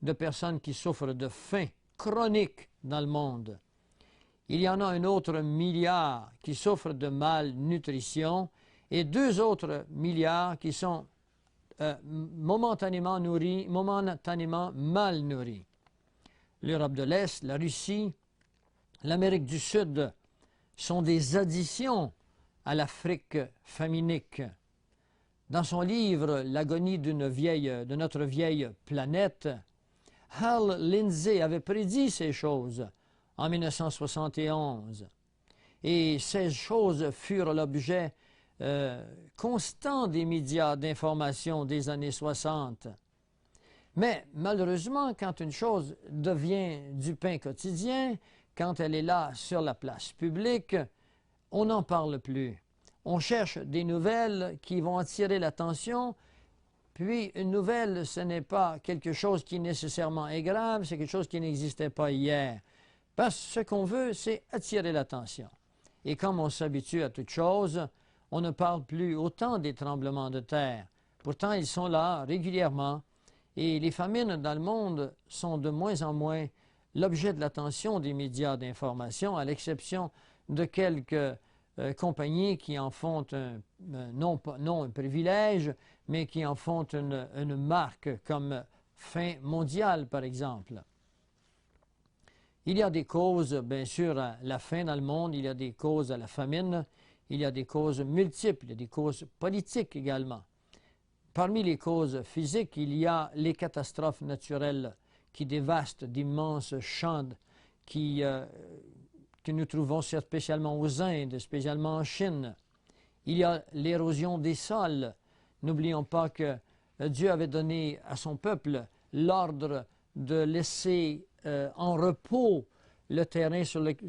de personnes qui souffrent de faim chronique dans le monde. Il y en a un autre milliard qui souffrent de malnutrition et 2 autres milliards qui sont momentanément mal nourris. L'Europe de l'Est, la Russie, l'Amérique du Sud sont des additions à l'Afrique faminique. Dans son livre « L'agonie de notre vieille planète », Hal Lindsey avait prédit ces choses en 1971. Et ces choses furent l'objet constant des médias d'information des années 60. Mais malheureusement, quand une chose devient du pain quotidien, quand elle est là sur la place publique, on n'en parle plus. On cherche des nouvelles qui vont attirer l'attention. Puis, une nouvelle, ce n'est pas quelque chose qui nécessairement est grave, c'est quelque chose qui n'existait pas hier. Parce que ce qu'on veut, c'est attirer l'attention. Et comme on s'habitue à toute chose, on ne parle plus autant des tremblements de terre. Pourtant, ils sont là régulièrement. Et les famines dans le monde sont de moins en moins l'objet de l'attention des médias d'information, à l'exception de quelques compagnies qui en font non un privilège, mais qui en font une marque comme Faim mondiale, par exemple. Il y a des causes, bien sûr, à la faim dans le monde, il y a des causes à la famine, il y a des causes multiples, il y a des causes politiques également. Parmi les causes physiques, il y a les catastrophes naturelles qui dévastent d'immenses champs que nous trouvons spécialement aux Indes, spécialement en Chine. Il y a l'érosion des sols. N'oublions pas que Dieu avait donné à son peuple l'ordre de laisser en repos le terrain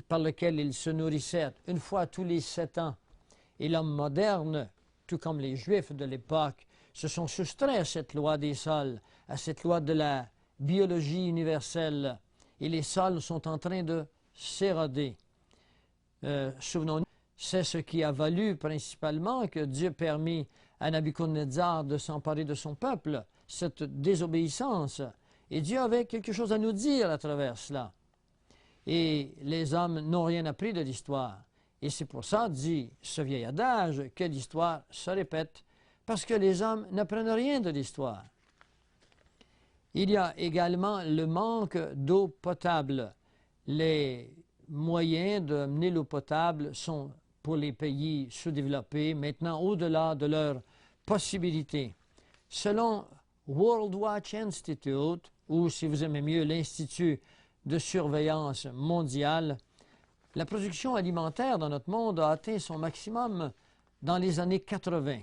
par lequel il se nourrissait une fois tous les 7 ans. Et l'homme moderne, tout comme les Juifs de l'époque, se sont soustraits à cette loi des sols, à cette loi de la biologie universelle. Et les sols sont en train de s'éroder. Souvenons-nous, c'est ce qui a valu principalement que Dieu permit à Nabuchodonosor de s'emparer de son peuple, cette désobéissance. Et Dieu avait quelque chose à nous dire à travers cela. Et les hommes n'ont rien appris de l'histoire. Et c'est pour ça, dit ce vieil adage, que l'histoire se répète, parce que les hommes n'apprennent rien de l'histoire. Il y a également le manque d'eau potable. Les moyens de mener l'eau potable sont, pour les pays sous-développés, maintenant au-delà de leurs possibilités. Selon World Watch Institute, ou si vous aimez mieux, l'Institut de surveillance mondiale, la production alimentaire dans notre monde a atteint son maximum dans les années 80.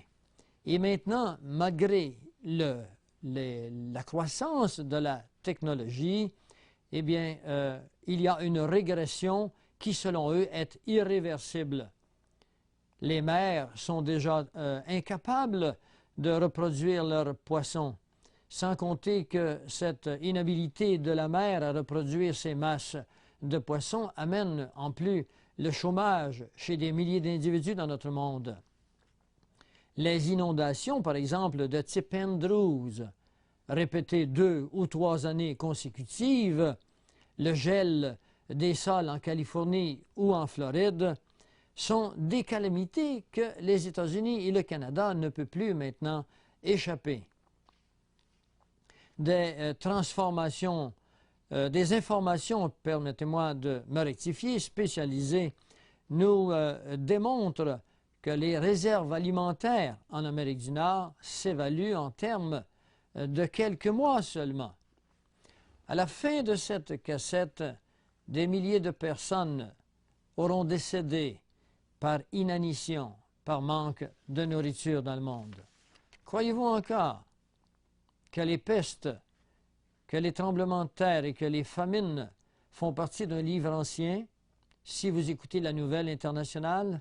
Et maintenant, malgré la croissance de la technologie, eh bien, il y a une régression qui, selon eux, est irréversible. Les mers sont déjà incapables de reproduire leurs poissons, sans compter que cette inhabilité de la mer à reproduire ces masses de poissons amène en plus le chômage chez des milliers d'individus dans notre monde. Les inondations, par exemple, de type Andrews, répétées 2 ou 3 années consécutives, le gel des sols en Californie ou en Floride, sont des calamités que les États-Unis et le Canada ne peuvent plus maintenant échapper. Des transformations, des informations, permettez-moi de me rectifier, spécialisées, nous démontrent que les réserves alimentaires en Amérique du Nord s'évaluent en termes de quelques mois seulement. À la fin de cette cassette, des milliers de personnes auront décédé par inanition, par manque de nourriture dans le monde. Croyez-vous encore que les pestes, que les tremblements de terre et que les famines font partie d'un livre ancien si vous écoutez la nouvelle internationale?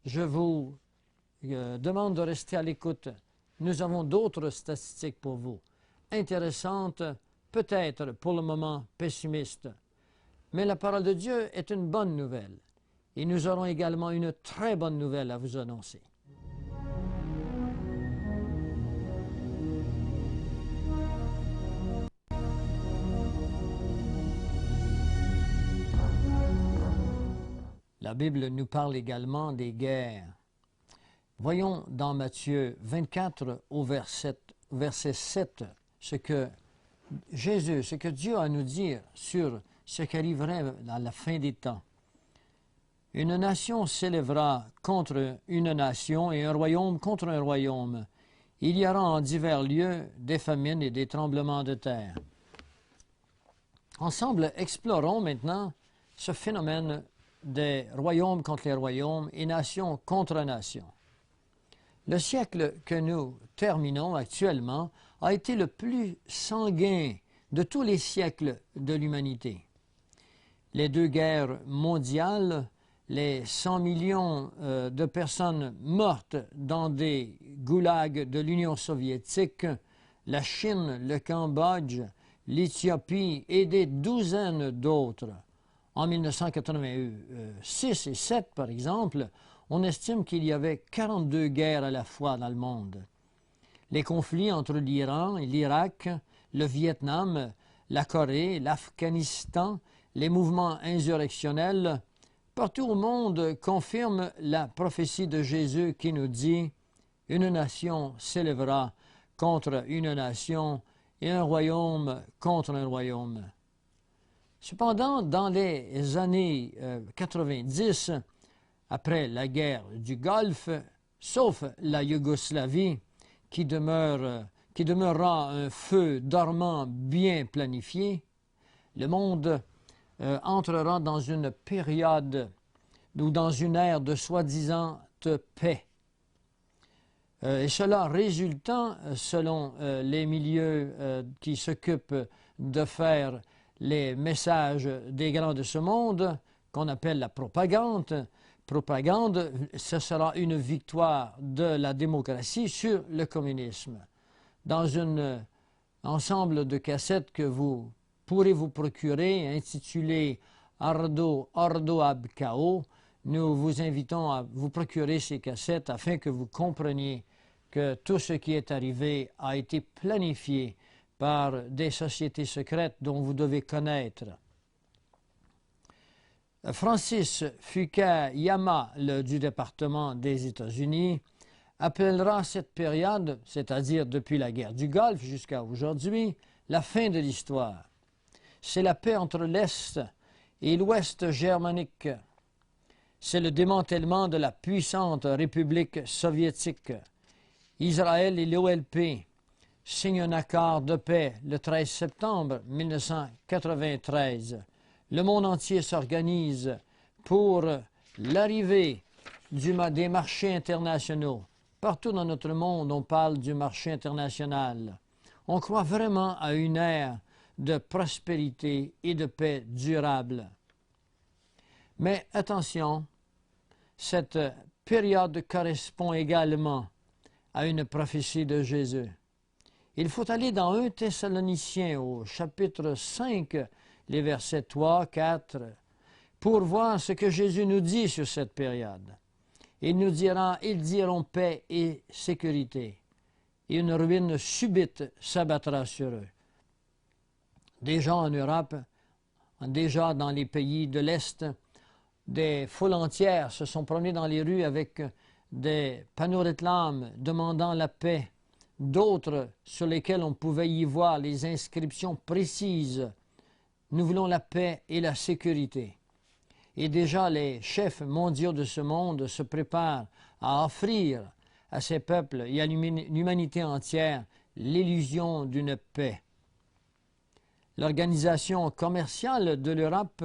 Je vous demande de rester à l'écoute. Nous avons d'autres statistiques pour vous, intéressantes, peut-être pour le moment pessimistes. Mais la parole de Dieu est une bonne nouvelle. Et nous aurons également une très bonne nouvelle à vous annoncer. la Bible nous parle également des guerres. Voyons dans Matthieu 24 au verset 7 ce que Dieu a à nous dire sur ce qui arriverait à la fin des temps. Une nation s'élèvera contre une nation et un royaume contre un royaume. Il y aura en divers lieux des famines et des tremblements de terre. Ensemble, explorons maintenant ce phénomène des royaumes contre les royaumes et nations contre nations. Le siècle que nous terminons actuellement a été le plus sanguin de tous les siècles de l'humanité. Les 2 guerres mondiales, les 100 millions de personnes mortes dans des goulags de l'Union soviétique, la Chine, le Cambodge, l'Éthiopie et des douzaines d'autres. En 1986 et 7, par exemple, on estime qu'il y avait 42 guerres à la fois dans le monde. Les conflits entre l'Iran et l'Irak, le Vietnam, la Corée, l'Afghanistan, les mouvements insurrectionnels, partout au monde confirment la prophétie de Jésus qui nous dit « Une nation s'élèvera contre une nation et un royaume contre un royaume. » Cependant, dans les années 90, après la guerre du Golfe, sauf la Yougoslavie, qui demeurera un feu dormant bien planifié, le monde entrera dans une période ou dans une ère de soi-disant paix. Et cela résultant, selon les milieux qui s'occupent de faire les messages des grands de ce monde, qu'on appelle la propagande, ce sera une victoire de la démocratie sur le communisme. Dans un ensemble de cassettes que vous pourrez vous procurer, intitulé Ardo ab Chaos, nous vous invitons à vous procurer ces cassettes afin que vous compreniez que tout ce qui est arrivé a été planifié par des sociétés secrètes dont vous devez connaître. Francis Fukuyama, du département des États-Unis, appellera cette période, c'est-à-dire depuis la guerre du Golfe jusqu'à aujourd'hui, la fin de l'histoire. C'est la paix entre l'Est et l'Ouest germanique. C'est le démantèlement de la puissante République soviétique. Israël et l'OLP signent un accord de paix le 13 septembre 1993. Le monde entier s'organise pour l'arrivée des marchés internationaux. Partout dans notre monde, on parle du marché international. On croit vraiment à une ère de prospérité et de paix durable. Mais attention, cette période correspond également à une prophétie de Jésus. Il faut aller dans 1 Thessaloniciens au chapitre 5, les versets 3, 4, pour voir ce que Jésus nous dit sur cette période. Ils diront paix et sécurité, et une ruine subite s'abattra sur eux. Déjà en Europe, déjà dans les pays de l'Est, des foules entières se sont promenées dans les rues avec des panneaux réclames demandant la paix, d'autres sur lesquels on pouvait y voir les inscriptions précises. Nous voulons la paix et la sécurité. Et déjà les chefs mondiaux de ce monde se préparent à offrir à ces peuples et à l'humanité entière l'illusion d'une paix. L'Organisation commerciale de l'Europe